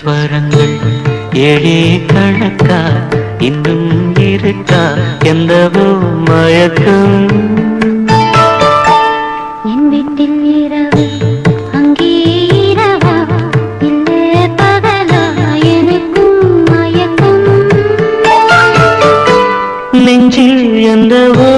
ஸ்வரங்கள் ஏழே கணக்கா இன்னும் இருக்கா எந்தவோ மயக்கம் என் வீட்டில் இரவு அங்கே இரவா இல்லை பகலா எனக்கும் மயக்கம் நெஞ்சில் எந்தவோ